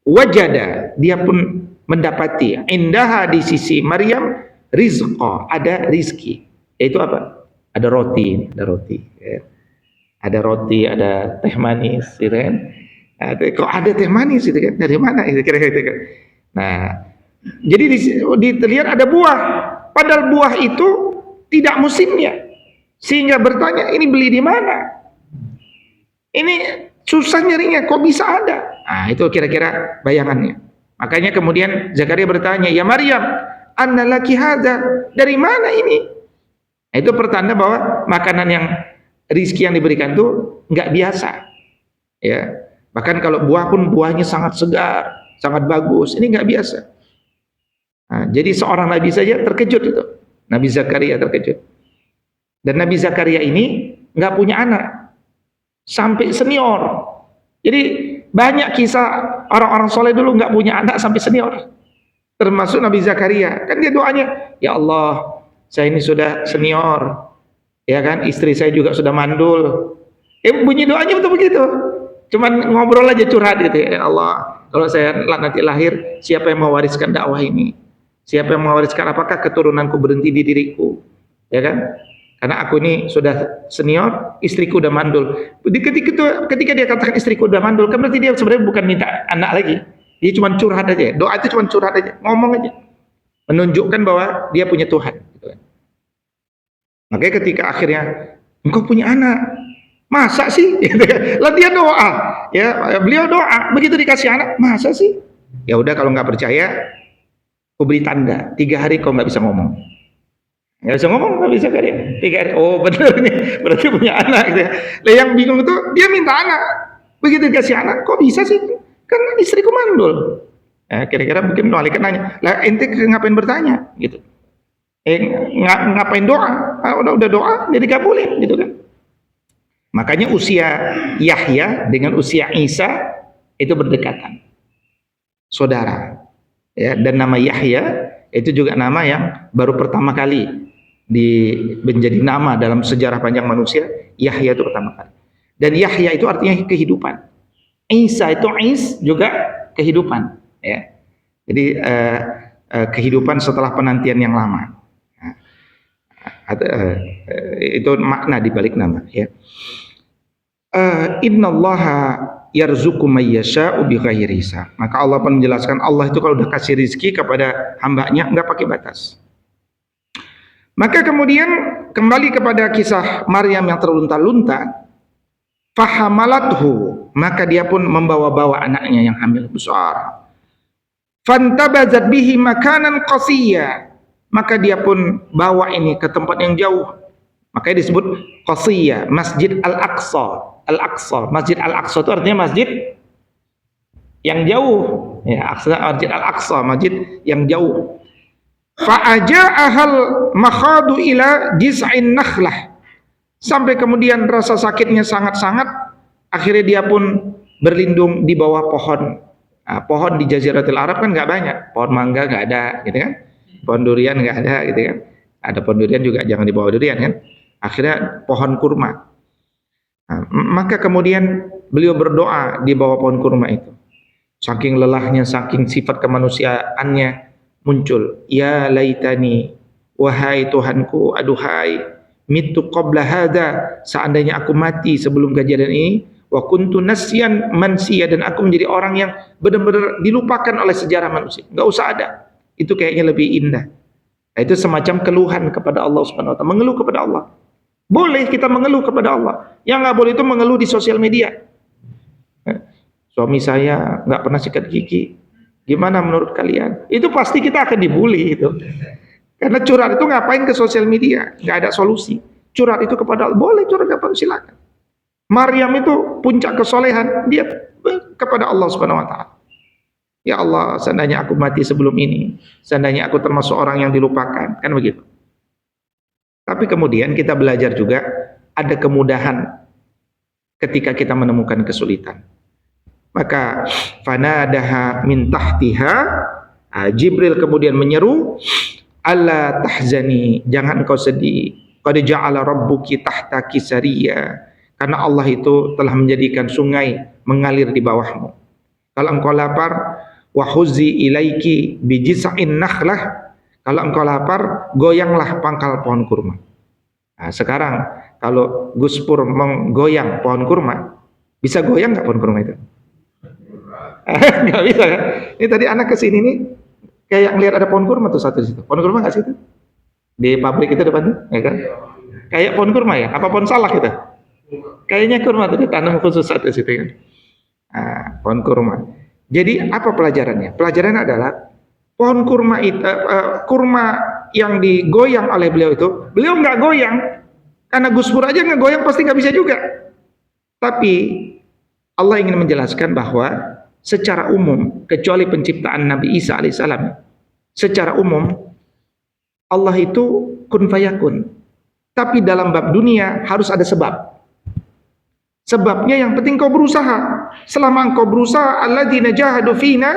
wajada, dia pun mendapati indaha, di sisi Maryam, rizqa, ada rizki. Yaitu apa? Ada roti, ya. Ada roti, ada teh manis, gitu kan? Kok ada teh manis itu kan? Dari mana itu kira-kira itu kan? Nah, jadi dilihat ada buah, padahal buah itu tidak musimnya, sehingga bertanya ini beli di mana? Ini susah nyarinya, kok bisa ada? Nah, itu kira-kira bayangannya. Makanya kemudian Zakaria bertanya, ya Maryam, anna laki hadza, dari mana ini? Nah, itu pertanda bahwa makanan yang rizki yang diberikan itu nggak biasa. Ya, bahkan kalau buah pun buahnya sangat segar, sangat bagus. Ini nggak biasa. Nah, jadi seorang nabi saja terkejut itu. Nabi Zakaria terkejut. Dan Nabi Zakaria ini nggak punya anak sampai senior. Jadi banyak kisah orang-orang soleh dulu nggak punya anak sampai senior. Termasuk Nabi Zakaria. Kan dia doanya, ya Allah, saya ini sudah senior. Ya kan, istri saya juga sudah mandul. Bunyi doanya betul begitu. Cuman ngobrol aja curhat gitu ya Allah, kalau saya nanti lahir, siapa yang mewariskan dakwah ini? Siapa yang mewariskan, apakah keturunanku berhenti di diriku? Ya kan? Karena aku ini sudah senior, istriku udah mandul. Ketika dia katakan istriku udah mandul, kan berarti dia sebenarnya bukan minta anak lagi. Dia cuma curhat aja. Doa itu cuma curhat aja, ngomong aja. Menunjukkan bahwa dia punya Tuhan. Gitu kan. Makanya ketika akhirnya engkau punya anak, masa sih? Lah dia doa, ya beliau doa, begitu dikasih anak, masa sih? Ya udah kalau nggak percaya, aku beri tanda, 3 hari kau nggak bisa ngomong. Nggak bisa ngomong, nggak bisa kan ya? 3 hari, oh bener nih, berarti punya anak. Gitu ya. Lah yang bingung itu dia minta anak, begitu dikasih anak, kok bisa sih? Kan istriku mandul. Kira-kira mungkin malaikat nanya, lah ente ngapain bertanya? Gitu. Ngapain doa? Udah doa, jadi kabulin, gitu kan? Makanya usia Yahya dengan usia Isa itu berdekatan, saudara. Ya, dan nama Yahya itu juga nama yang baru pertama kali menjadi nama dalam sejarah panjang manusia. Yahya itu pertama kali. Dan Yahya itu artinya kehidupan. Isa itu juga kehidupan. Ya. Jadi kehidupan setelah penantian yang lama. Itu makna di balik nama. Ya. Innallaha yarzuqu may yasha'u bighairi hisab. Maka Allah pun menjelaskan, Allah itu kalau udah kasih rizki kepada hambanya enggak pakai batas. Maka kemudian kembali kepada kisah Maryam yang terlunta-lunta, fahamalathu, maka dia pun membawa-bawa anaknya yang hamil besar. Fantabazat bihi makanan qasiyya, maka dia pun bawa ini ke tempat yang jauh. Makanya disebut qasiyya, Masjid Al-Aqsa. Al-Aqsa, Masjid Al-Aqsa itu artinya masjid yang jauh. Ya, Masjid Al-Aqsa, masjid yang jauh. Fa'aja'ahal makhadu ila jiz'in nakhlah. Sampai kemudian rasa sakitnya sangat-sangat, akhirnya dia pun berlindung di bawah pohon. Nah, pohon di Jaziratul Arab kan nggak banyak, pohon mangga nggak ada, gitu kan? Pohon durian nggak ada, gitu kan? Ada pohon durian juga jangan di bawah durian kan? Akhirnya pohon kurma. Nah, maka kemudian beliau berdoa di bawah pohon kurma itu. Saking lelahnya, saking sifat kemanusiaannya muncul. Ya laitani, wahai Tuhanku, aduhai, mitu qabla hada, seandainya aku mati sebelum kejadian ini, wa kuntu nasyan mansiya, dan aku menjadi orang yang benar-benar dilupakan oleh sejarah manusia. Enggak usah ada. Itu kayaknya lebih indah. Nah, itu semacam keluhan kepada Allah Subhanahu wa taala, mengeluh kepada Allah. Boleh kita mengeluh kepada Allah. Yang nggak boleh itu mengeluh di sosial media. Suami saya nggak pernah sikat gigi. Gimana menurut kalian? Itu pasti kita akan dibully itu. Karena curhat itu ngapain ke sosial media? Nggak ada solusi. Curhat itu kepada Allah. Boleh curhat kepada, silakan. Maryam itu puncak kesolehan. Dia kepada Allah Subhanahu Wa Taala. Ya Allah, seandainya aku mati sebelum ini, seandainya aku termasuk orang yang dilupakan, kan begitu. Tapi kemudian kita belajar juga ada kemudahan ketika kita menemukan kesulitan. Maka fanadaha min tahtiha, Jibril kemudian menyeru, alla tahzani, jangan kau sedih, qad ja'ala rabbuki tahtaki sariya, karena Allah itu telah menjadikan sungai mengalir di bawahmu. Kalau engkau lapar, wa huzi ilaiki bijis'in nakhlah, kalau engkau lapar, goyanglah pangkal pohon kurma. Nah, sekarang kalau Gus Pur menggoyang pohon kurma, bisa goyang nggak pohon kurma itu? Nggak bisa kan? Ini tadi anak kesini nih, kayak ngelihat ada pohon kurma tuh satu di situ. Pohon kurma nggak sih itu? Di pabrik itu depan tuh, ya kan? Kayak pohon kurma ya? Apa pohon salak gitu? Kayaknya kurma tuh ditanam khusus satu di situ kan? Pohon kurma. Jadi apa pelajarannya? Pelajarannya adalah pohon kurma itu, kurma yang digoyang oleh beliau itu, beliau nggak goyang, karena Gus Pur aja nggak goyang pasti nggak bisa juga. Tapi Allah ingin menjelaskan bahwa secara umum, kecuali penciptaan Nabi Isa alaihissalam, secara umum Allah itu kun fayakun. Tapi dalam bab dunia harus ada sebab. Sebabnya yang penting kau berusaha. Selama engkau berusaha, alladzina jahadu fina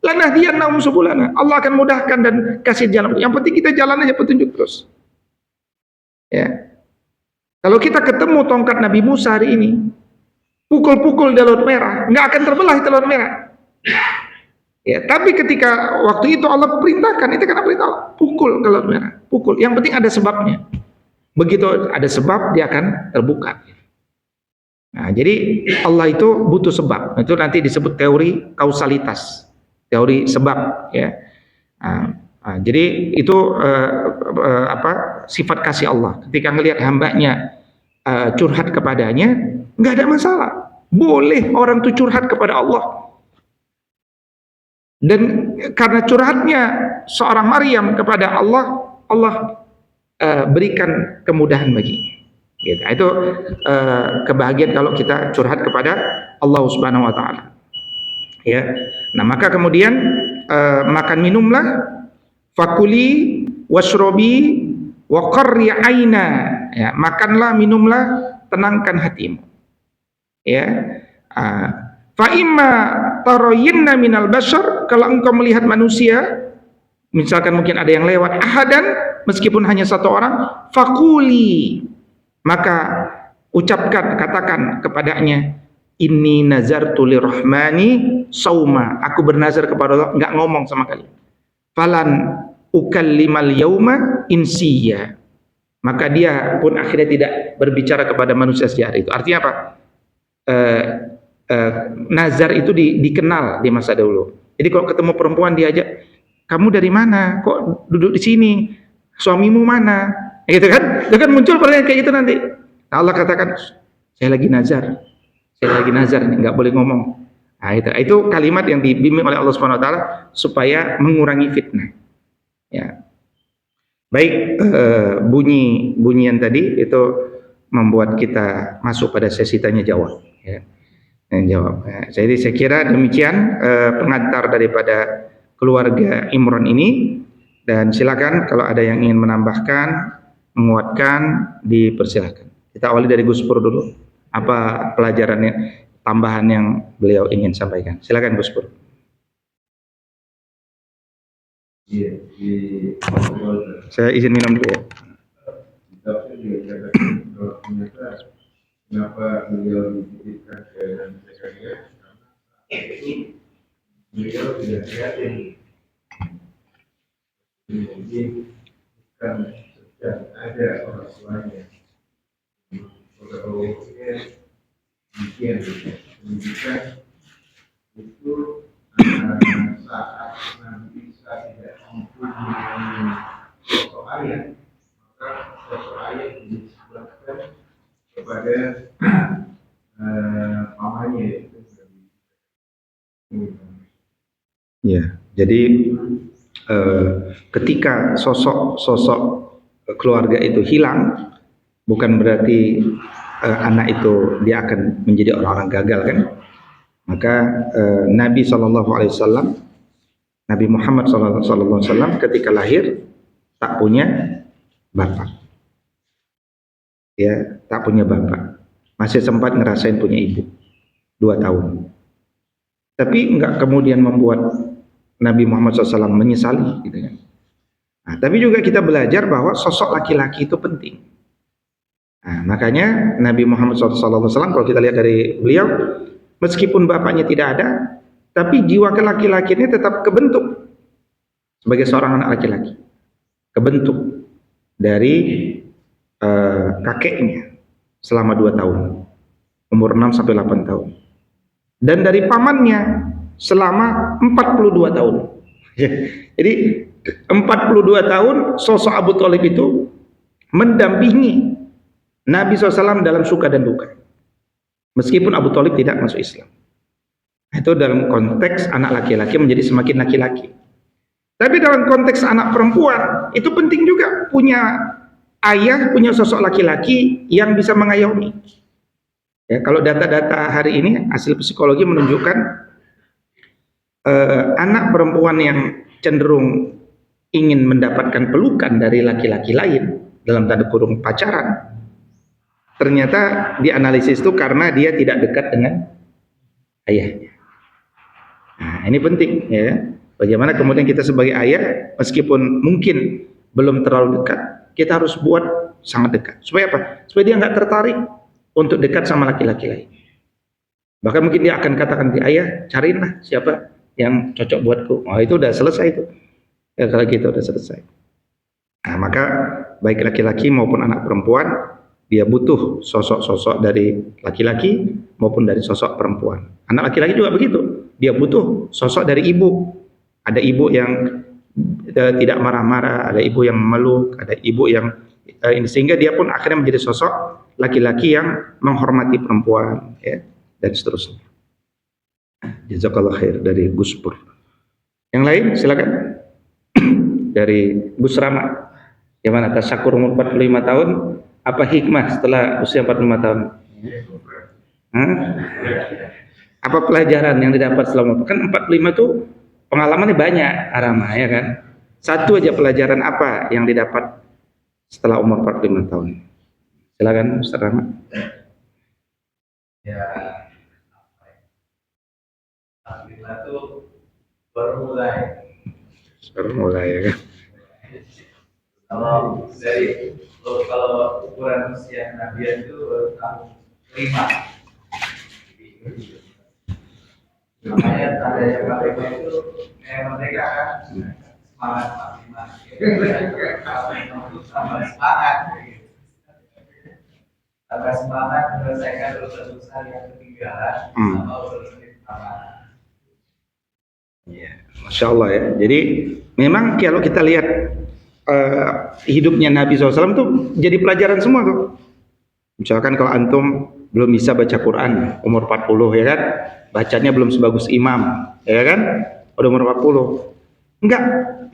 lanahdiyannahum subulana. Allah akan mudahkan dan kasih jalan. Yang penting kita jalan aja petunjuk terus. Ya. Kalau kita ketemu tongkat Nabi Musa hari ini, pukul-pukul di Laut Merah, nggak akan terbelah itu Laut Merah. Ya, tapi ketika waktu itu Allah perintahkan, itu karena perintah Allah, pukul ke Laut Merah, pukul. Yang penting ada sebabnya. Begitu ada sebab, dia akan terbuka. Nah, jadi Allah itu butuh sebab. Itu nanti disebut teori kausalitas, teori sebab. Ya. Jadi itu sifat kasih Allah. Ketika ngelihat hambanya curhat kepadanya, nggak ada masalah. Boleh orang itu curhat kepada Allah. Dan karena curhatnya seorang Maryam kepada Allah, Allah berikan kemudahan baginya. Gitu. Itu kebahagiaan kalau kita curhat kepada Allah Subhanahu Wa Taala. Ya. Nah maka kemudian makan minumlah, fakuli washrobi waqarri aina. Ya, makanlah, minumlah, tenangkan hatimu. Ya. Fa imma tarayinna minal bashar, kalau engkau melihat manusia, misalkan mungkin ada yang lewat, ahadan, meskipun hanya satu orang, fakuli, maka ucapkan, katakan kepadanya, inni nazartu lirrahmani sauma, aku bernazar kepada Allah, enggak ngomong sama kalian. Falan ukallimal yauma insiya, maka dia pun akhirnya tidak berbicara kepada manusia sejak itu. Artinya apa? Nazar itu dikenal di masa dahulu. Jadi kalau ketemu perempuan diajak, kamu dari mana? Kok duduk di sini? Suamimu mana? Gitu kan? Itu kan muncul pertanyaan kayak gitu nanti. Nah, Allah katakan, saya lagi nazar, nih, nggak boleh ngomong. Nah, itu kalimat yang dibimbing oleh Allah Subhanahu Wa Taala supaya mengurangi fitnah. Ya. Baik, bunyian tadi itu membuat kita masuk pada sesi tanya jawab. Ya. Jawab. Nah, jadi saya kira demikian pengantar daripada keluarga Imran ini, dan silakan kalau ada yang ingin menambahkan, menguatkan, dipersilakan. Kita awali dari Gus Pur dulu. Apa pelajarannya, tambahan yang beliau ingin sampaikan? Silakan Gus Pur. Saya izin minum dulu ya. Kenapa beliau dititipkan ke Zakaria? Itu beliau tidak yakin, mungkin bukan sedang ada orang tuanya. Kalau demikian pendidikan itu saat Nabi Isa tidak mempunyai sosok ayah, maka sosok ayah disebutkan kepada pamannya itu. Ya, jadi ketika sosok keluarga itu hilang, bukan berarti anak itu dia akan menjadi orang-orang gagal kan? Maka Nabi SAW, Nabi Muhammad SAW ketika lahir tak punya bapak. Ya, tak punya bapak, masih sempat ngerasain punya ibu 2 tahun, tapi enggak kemudian membuat Nabi Muhammad SAW menyesali gitu kan. Nah, tapi juga kita belajar bahwa sosok laki-laki itu penting. Nah, makanya Nabi Muhammad SAW kalau kita lihat dari beliau, meskipun bapaknya tidak ada, tapi jiwa kelaki-lakiannya tetap kebentuk sebagai seorang anak laki-laki, kebentuk dari kakeknya selama 2 tahun, umur 6 sampai 8 tahun. Dan dari pamannya selama 42 tahun. Jadi 42 tahun sosok Abu Thalib itu mendampingi Nabi SAW dalam suka dan duka. Meskipun Abu Thalib tidak masuk Islam. Itu dalam konteks anak laki-laki menjadi semakin laki-laki. Tapi dalam konteks anak perempuan, itu penting juga punya ayah, punya sosok laki-laki yang bisa mengayomi. Ya, kalau data-data hari ini, hasil psikologi menunjukkan anak perempuan yang cenderung ingin mendapatkan pelukan dari laki-laki lain, dalam tanda kurung pacaran, ternyata dianalisis itu karena dia tidak dekat dengan ayahnya. Nah, ini penting ya. Bagaimana kemudian kita sebagai ayah, meskipun mungkin belum terlalu dekat, kita harus buat sangat dekat. Supaya apa? Supaya dia nggak tertarik untuk dekat sama laki-laki lain. Bahkan mungkin dia akan katakan ke ayah, cariinlah siapa yang cocok buatku. Oh, itu udah selesai itu. Ya, kalau gitu udah selesai. Nah, maka baik laki-laki maupun anak perempuan, dia butuh sosok-sosok dari laki-laki maupun dari sosok perempuan. Anak laki-laki juga begitu. Dia butuh sosok dari ibu. Ada ibu yang tidak marah-marah, ada ibu yang memeluk, ada ibu yang ini, sehingga dia pun akhirnya menjadi sosok laki-laki yang menghormati perempuan, ya, dan seterusnya. Jazakallah khair dari Gus Pur. Yang lain silakan. Dari Gus Rama. Gimana tasyakur umur 45 tahun? Apa hikmah setelah usia 45 tahun? Hah? Apa pelajaran yang didapat selama kan 45 itu pengalamannya banyak, Arama, ya kan? Satu aja pelajaran apa yang didapat setelah umur 45 tahun? Silakan Ustaz Rama. Ya, apa ya? 45 itu baru mulai. Baru mulai ya kan? Kalau ukuran usia Nabi itu tahun 5. Makanya tanda yang 45 itu mereka kan semangat 45. Kalau tambah semangat, tambah semangat menyelesaikan urusan-urusan yang ketinggalan sama urusan pertama. Ya, Masya Allah ya. Jadi memang kalau kita lihat hidupnya Nabi SAW tuh jadi pelajaran semua tuh. Misalkan kalau antum belum bisa baca Quran umur 40 ya kan, bacanya belum sebagus imam ya kan, udah umur 40,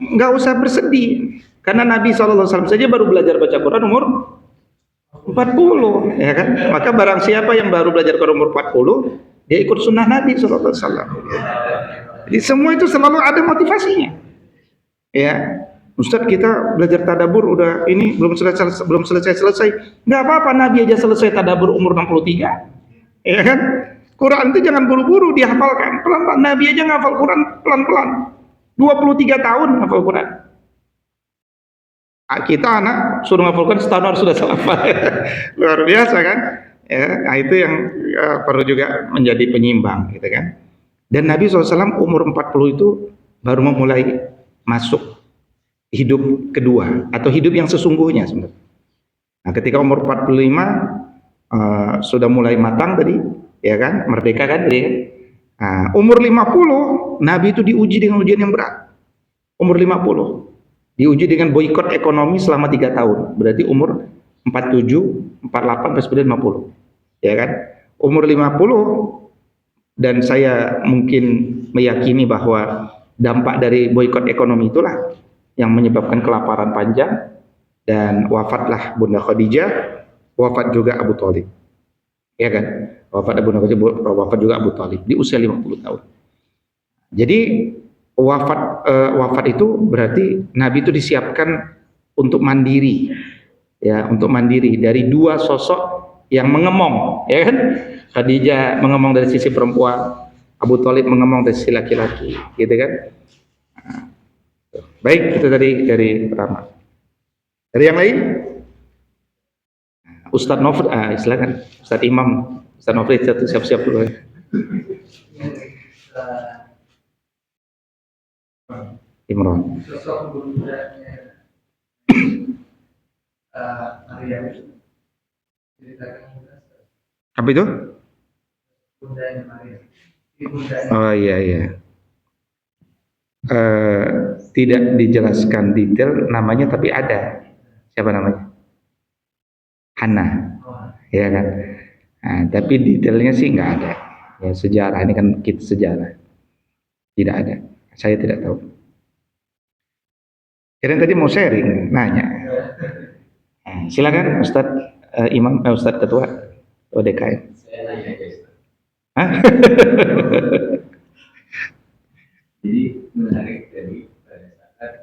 enggak usah bersedih karena Nabi SAW saja baru belajar baca Quran umur 40 ya kan. Maka barang siapa yang baru belajar Quran umur 40, dia ikut sunnah Nabi SAW. Jadi semua itu selalu ada motivasinya ya. Ustadz, kita belajar tadabbur udah ini belum selesai. Nggak apa-apa, Nabi aja selesai tadabbur umur 63. Ya kan? Quran itu jangan buru-buru dihafalkan. Pelan-pelan. Nabi aja ngafal Quran pelan-pelan. 23 tahun ngafal Quran. Kita anak suruh ngafal Quran setahun harus sudah hafal. Luar biasa kan? Ya, nah itu yang perlu juga menjadi penyimbang gitu kan. Dan Nabi SAW umur 40 itu baru memulai masuk hidup kedua atau hidup yang sesungguhnya sebenarnya. Nah, ketika umur 45 sudah mulai matang tadi, ya kan, merdeka kan tadi kan. Nah, umur 50 Nabi itu diuji dengan ujian yang berat. Umur 50 diuji dengan boikot ekonomi selama 3 tahun. Berarti umur 47, 48 sampai 50. Ya kan? Umur 50 dan saya mungkin meyakini bahwa dampak dari boikot ekonomi itulah yang menyebabkan kelaparan panjang dan wafatlah Bunda Khadijah, wafat juga Abu Thalib. Ya kan? Wafat juga Abu Thalib di usia 50 tahun. Jadi wafat itu berarti Nabi itu disiapkan untuk mandiri. Ya, untuk mandiri dari dua sosok yang mengemong, ya kan? Khadijah mengemong dari sisi perempuan, Abu Thalib mengemong dari sisi laki-laki, gitu kan? Baik, itu tadi dari pertama. Dari yang lain? Ustadz Nofri, silakan. Ustadz Imam, Ustadz Nofri siap-siap dulu ya. Imron. Sosok bundanya Maryam itu ceritakan Apa itu? bundanya Maryam. Oh iya iya. Tidak dijelaskan detail namanya tapi ada. Siapa namanya? Hana, ya kan? Nah, tapi detailnya sih nggak ada. Ya sejarah ini kan kita sejarah, tidak ada. Saya tidak tahu. Kirain tadi mau sharing, nanya. Nah, silakan Ustadz Imam, Ustadz Ketua ODKM. Hah? Jadi menarik tadi pada saat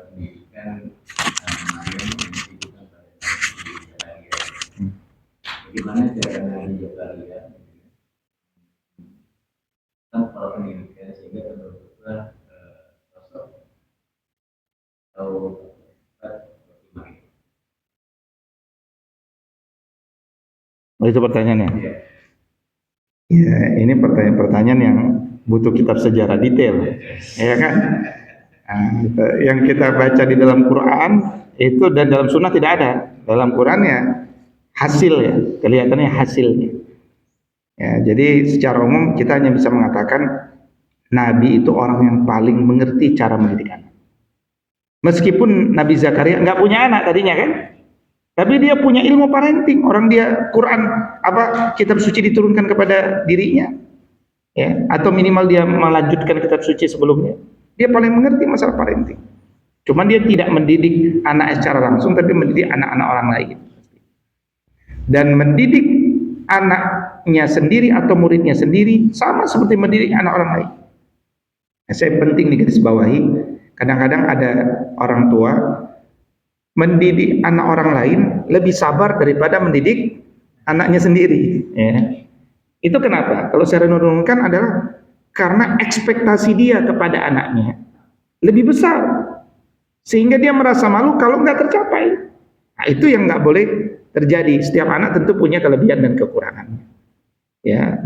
pendidikan yang dibutuhkan pada saat pendidikan. Bagaimana cara Nabi Zakaria tentang para pendidikan sehingga terbentuklah sosok atau bagaimana? Itu pertanyaannya. Ya. Ya, ini pertanyaan-pertanyaan yang butuh kitab sejarah detail, ya kan? Nah, yang kita baca di dalam Quran itu dan dalam Sunnah tidak ada. Dalam Qurannya hasil ya, kelihatannya hasilnya. Ya, jadi secara umum kita hanya bisa mengatakan Nabi itu orang yang paling mengerti cara mendidik anak. Meskipun Nabi Zakaria nggak punya anak tadinya kan, tapi dia punya ilmu parenting. Orang dia Quran kitab suci diturunkan kepada dirinya, ya, atau minimal dia melanjutkan kitab suci sebelumnya. Dia paling mengerti masalah parenting. Cuman dia tidak mendidik anak secara langsung, tapi mendidik anak-anak orang lain. Dan mendidik anaknya sendiri atau muridnya sendiri sama seperti mendidik anak orang lain. Nah, saya penting digarisbawahi. Kadang-kadang ada orang tua mendidik anak orang lain lebih sabar daripada mendidik anaknya sendiri. Ya. Itu kenapa? Kalau saya renungkan adalah karena ekspektasi dia kepada anaknya lebih besar, sehingga dia merasa malu kalau nggak tercapai. Nah, itu yang nggak boleh terjadi. Setiap anak tentu punya kelebihan dan kekurangan. Ya.